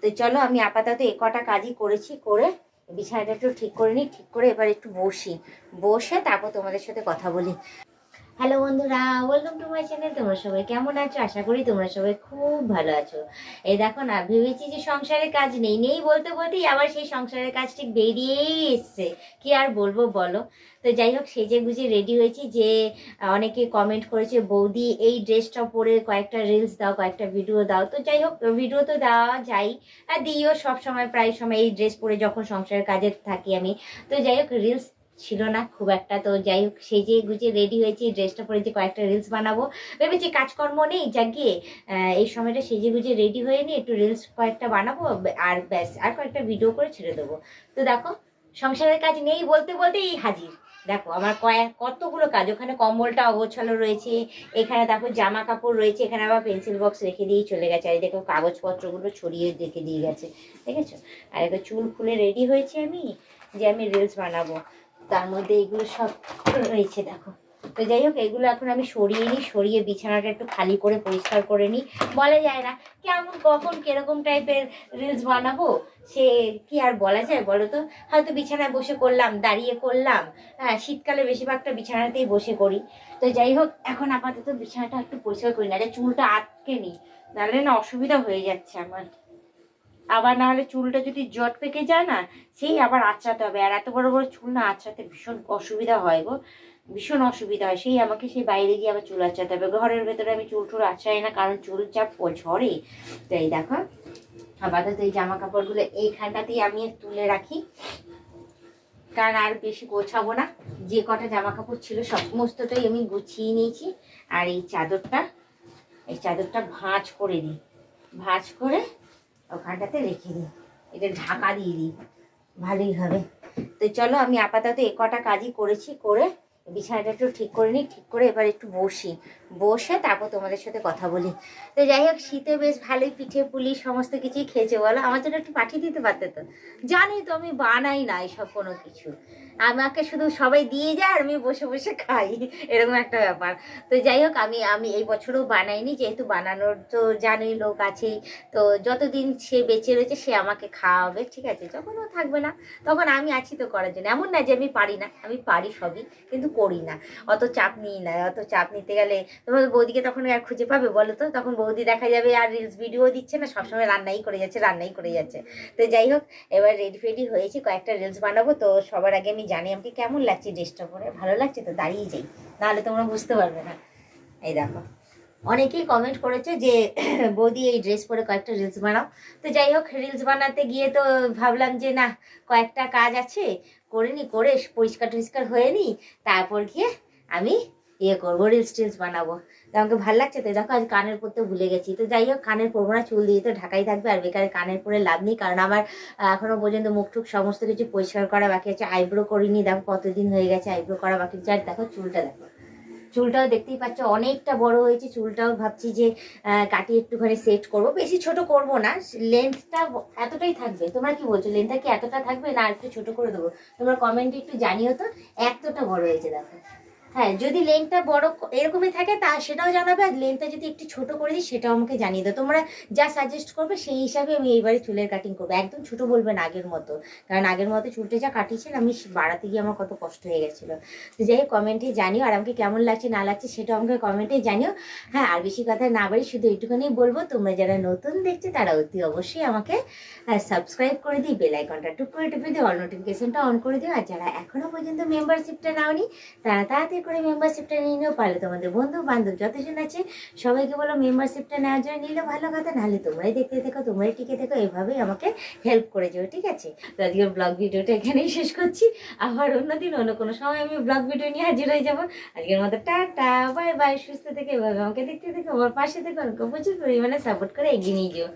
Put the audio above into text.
তো চলো আমি আপাতত এ কটা কাজই করেছি, করে বিছানাটা একটু ঠিক করে নিই, ঠিক করে এবার একটু বসে তারপর তোমাদের সাথে কথা বলি। হ্যালো বন্ধুরা, ওয়েলকাম টু মাই চ্যানেল। তোমরা সবাই কেমন আছো? আশা করি তোমরা সবাই খুব ভালো আছো। এই দেখো না, ভেবেছি যে সংসারের কাজ নেই নেই বলতে বলতেই আবার সেই সংসারের কাজ ঠিক বেরিয়েই এসছে, কি আর বলবো বলো। তো যাই হোক, সেজে গুজে রেডি হয়েছি। যে অনেকে কমেন্ট করেছে বৌদি এই ড্রেসটা পরে কয়েকটা রিলস দাও, কয়েকটা ভিডিও দাও। তো যাই হোক, ভিডিও তো দেওয়া যায় আর দিও সব সময়, প্রায় সময় এই ড্রেস পরে যখন সংসারের কাজে থাকি আমি। তো যাই হোক, রিলস ছিল না খুব একটা। তো যাই হোক, সেজে গুজে রেডি হয়েছি, ড্রেসটা পরেছি, কয়েকটা রিলস বানাবো ভেবেছি। কাজকর্ম নেই জাগিয়ে এই সময়টা সেজে গুজে রেডি হয়ে নিয়ে একটু রিলস কয়েকটা বানাবো আর ব্যাস, আর কয়েকটা ভিডিও করে ছেড়ে দেবো। তো দেখো, সংসারের কাজ নেই বলতে বলতে এই হাজির। দেখো আমার কতগুলো কাজ। ওখানে কম্বলটা অগোছালো রয়েছে, এখানে দেখো জামা কাপড় রয়েছে, এখানে আবার পেন্সিল বক্স রেখে দিয়ে চলে গেছে, আর দেখো কাগজপত্রগুলো ছড়িয়ে রেখে দিয়ে গেছে, দেখেছো। আর একটু চুল খুলে রেডি হয়েছে আমি, যে আমি রিলস বানাবো। তার মধ্যে এগুলো সব রয়েছে দেখো। তো যাই হোক, এগুলো এখন আমি সরিয়ে নিই, সরিয়ে বিছানাটা একটু খালি করে পরিষ্কার করে নিই। বলা যায় না কেমন কখন কিরকম টাইপের রিলস বানাবো, সে কি আর বলা যায় বলো তো। হয়তো বিছানায় বসে করলাম, দাঁড়িয়ে করলাম, হ্যাঁ শীতকালে বেশিরভাগটা বিছানাতেই বসে করি। তো যাই হোক, এখন আপাতত বিছানাটা একটু পরিষ্কার করি, না চুলটা আটকে নিই, নাহলে না অসুবিধা হয়ে যাচ্ছে আমার। আবার না হলে চুলটা যদি জট পেকে যায় না, সেই আবার আঁচড়াতে হবে। আর এত বড় বড় চুল না আঁচড়াতে ভীষণ অসুবিধা হয় গো, ভীষণ অসুবিধা হয়। সেই আমাকে সেই বাইরে গিয়ে আবার চুল আঁচড়াতে হবে। ঘরের ভেতরে আমি চুল টুল আঁচড়াই না, কারণ চুল চাপ ঝরে। তো এই দেখো, আপাতত এই জামা কাপড়গুলো এইখানটাতেই আমি তুলে রাখি, কারণ আর বেশি গোছাবো না। যে কটা জামা কাপড় ছিল সমস্তটাই আমি গুছিয়ে নিয়েছি। আর এই চাদরটা ভাঁজ করে দিই, ভাঁজ করে ওখানটাতে রেখে দিই, এটা ঢাকা দিয়ে দিই, ভালোই হবে। তো চলো আমি আপাতত এ কটা কাজই করেছি, করে বিছানাটা একটু ঠিক করে নিই, ঠিক করে এবার একটু বসে তারপর তোমাদের সাথে কথা বলি। তো যাই হোক, শীতে বেশ ভালোই পিঠে পুলি সমস্ত কিছুই খেয়েছে বলো। আমার জন্য একটু পাঠিয়ে দিতে পারতে তো। জানি তো আমি বানাই না এসব কোনো কিছু, আমাকে শুধু সবাই দিয়ে যায় আর আমি বসে বসে খাই, এরকম একটা ব্যাপার। তো যাই হোক, আমি এই বছরও বানাইনি, যেহেতু বানানোর তো জানোই লোক আছেই। তো যতদিন সে বেঁচে রয়েছে সে আমাকে খাওয়াবে, ঠিক আছে। যখন ও থাকবে না তখন আমি আছি তো করার জন্য। এমন না যে আমি পারি না, আমি পারি সবই, কিন্তু করি না, অত চাপ নিই না। অত চাপ নিতে গেলে তোমাদের বৌদিকে তখন আর খুঁজে পাবে বলো তো? তখন বৌদি দেখা যাবে আর রিলস ভিডিও দিচ্ছে না, সবসময় রান্নাই করে যাচ্ছে। তো যাই হোক, এবার রেডি ফেডি হয়েছি, কয়েকটা রিলস বানাবো। তো সবার আগে আমি জানি আমাকে কেমন লাগছে ড্রেসটা পরে। ভালো লাগছে তো? দাঁড়িয়ে যাই, নাহলে তোমরা বুঝতে পারবে না। এই দেখো, অনেকেই কমেন্ট করেছে যে বৌদি এই ড্রেস পরে কয়েকটা রিলস বানাও। তো যাই হোক, রিলস বানাতে গিয়ে তো ভাবলাম যে না, কয়েকটা কাজ আছে করে নি, করে পরিষ্কার টরিষ্কার হয়ে নি, তারপর গিয়ে আমি করবো, রিলস টিলস বানাবো। তো আমাকে ভালো লাগছে। তো দেখো, আজ কানের পরতে ভুলে গেছি। তো যাই হোক, কানের পরবো না, চুল দিয়ে তো ঢাকাই থাকবে, আর বেকারে কানের পরে লাভ নেই। কারণ আমার এখনো পর্যন্ত মুখ টুক সমস্ত কিছু পরিষ্কার করা বাকি আছে। আইব্রো করিনি, দেখো কতদিন হয়ে গেছে আইব্রো করা বাকি আছে। আর দেখো চুলটা, দেখো চুলটাও দেখতেই পাচ্ছ অনেকটা বড় হয়েছে। চুলটাও ভাবছি যে কাটিয়ে একটুখানি সেট করব, বেশি ছোট করব না, লেন্থটা এতটাই থাকবে। তোমরা কি বলছো, লেন্থটা কি এতটা থাকবে না একটু ছোট করে দেবো? তোমরা কমেন্টে একটু জানিও তো। এতটা বড় হয়েছে দেখো। হ্যাঁ, যদি লেন্থটা বড় এরকমই থাকে তা সেটাও জানাবে, আর লেন্থটা যদি একটু ছোট করে দিই সেটাও আমাকে জানিয়ে দাও। তোমরা যা সাজেস্ট করবে সেই হিসাবে আমি এইবারে চুলের কাটিং করবো। একদম ছোট বলবে না আগের মতো, কারণ আগের মতো চুলটা যা কাটিয়েছিলাম আমি, বাড়াতে গিয়ে আমার কত কষ্ট হয়ে গেছিলো। তো যাই হোক, কমেন্টে জানিও, আর আমাকে কেমন লাগছে না লাগছে সেটাও আমাকে কমেন্টে জানিও। হ্যাঁ, আর বেশি কথা না বাড়ি, শুধু এইটুখানি বলবো, তোমরা যারা নতুন দেখছো তারা অতি অবশ্যই আমাকে সাবস্ক্রাইব করে দিই, বেল আইকনটা টুক করে টিপে দিও, অল নোটিফিকেশনটা অন করে দিও। আর যারা এখনো পর্যন্ত মেম্বারশিপটা নাওনি তারা তাড়াতাড়ি করে মেম্বারশিপটা নিয়ে নিও। পারলে তোমাদের বন্ধু বান্ধব যতজন আছে সবাইকে বলো মেম্বারশিপটা নেওয়ার জন্য। নিলে ভালো কথা, নাহলে তোমরাই দেখতে থেকো, তোমরাই টিকে থেকো, এভাবেই আমাকে হেল্প করে যাও, ঠিক আছে। তো আজকের ব্লগ ভিডিওটা এখানেই শেষ করছি। আবার অন্যদিন অন্য কোনো সময় আমি ব্লগ ভিডিও নিয়ে হাজির হয়ে যাবো। আজকের মতো টাটা, বাই বাই। সুস্থ থেকে এভাবে আমাকে দেখতে থেকো, আমার পাশে থেকো, আমাকে প্রচুর পরিমাণে সাপোর্ট করে এগিয়ে নিয়ে যাও।